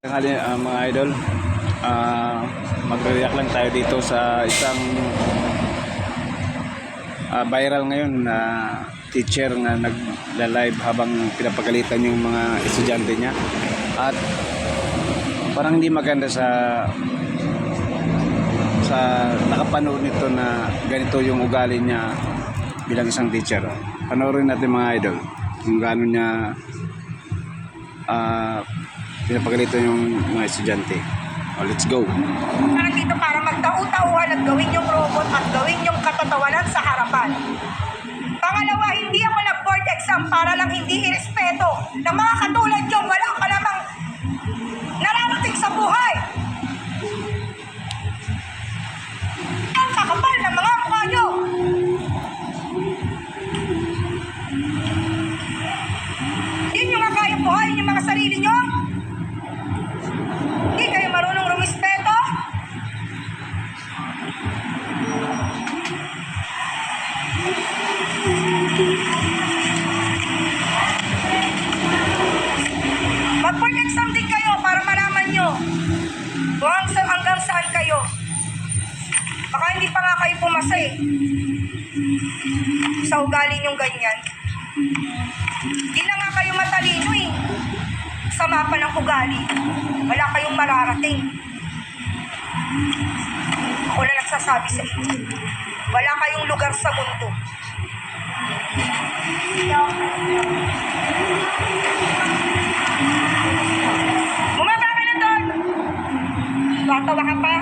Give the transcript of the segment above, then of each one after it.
Tanghali, mga idol, magre-react lang tayo dito sa isang viral ngayon na teacher na nagla-live habang pinapagalitan yung mga estudyante niya. At parang hindi maganda sa nakapanood nito na ganito yung ugali niya bilang isang teacher. Panoorin natin mga idol kung gaano niya pinapagalitan yung mga estudyante. Let's go. Nandito para magtau-tauhan at gawin yung robot at gawin yung katatawanan sa harapan. Pangalawa, hindi ako nag-board exam para lang hindi irespeto ng mga katulad nyo. Wala ka namang nararating sa buhay. Ang kakapal ng mga mukha nyo. Hindi nyo nga kaya buhayin yung mga sarili nyo. Hindi kayo marunong rumispeto. Mag-board exam din kayo para malaman nyo kung hanggang saan kayo. Baka hindi pa nga kayo pumasa sa ugali nyong ganyan. Hindi na nga kayo matalino sama pa ng ugali. Wala kayong mararating. Ako na nagsasabi sa inyo. Wala kayong lugar sa mundo. Bumaba ka na doon. Tatawa ka pa.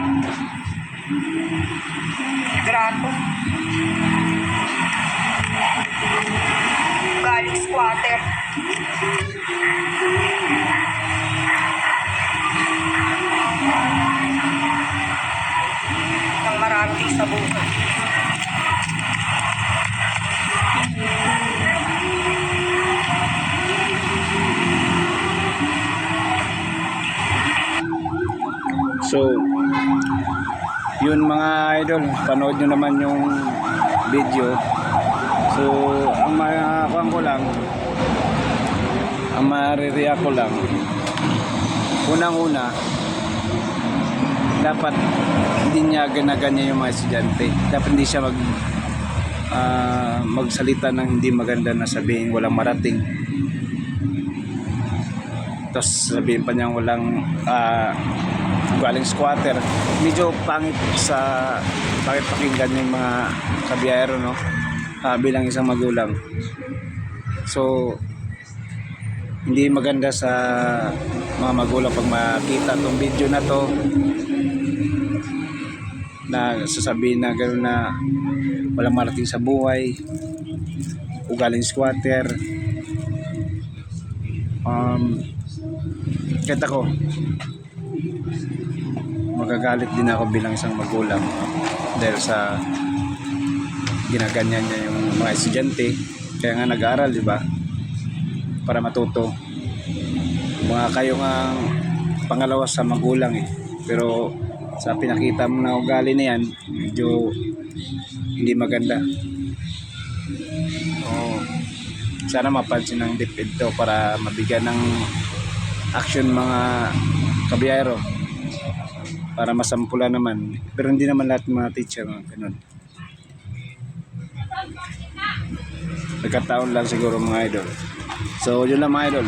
Grato. Galing squatter. Nang mararating sa buhay. So, yun mga idol, panood nyo naman yung video. So, ang makakuha ko lang, ang marireact ko lang, unang-una, dapat hindi niya ganaganya yung mga estudyante. Dapat hindi siya magsalita ng hindi maganda na sabihin walang marating. Tapos sabihin pa niya walang galing squatter. Medyo pangit pakinggan yung mga kabiyero, no? Bilang isang magulang. So hindi maganda sa mga magulang pag makita tong video na to na sasabihin na gano'n na walang marating sa buhay, ugaling squatter. Kahit ako magagalit din ako bilang isang magulang dahil sa ginaganyan niya yung mga estudyante. Kaya nga nag-aaral, di ba? Para matuto. Mga kayo nga pangalawa sa magulang pero sa pinakita mo na ugali na yan, medyo hindi maganda. Sana mapansin ng DepEd to para mabigyan ng action mga kabiyero para masampulan naman. Pero hindi naman lahat ng mga teacher ganun. Nagkataon lang siguro mga idol. So yun lang mga idol.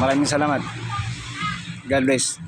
Maraming salamat. God bless.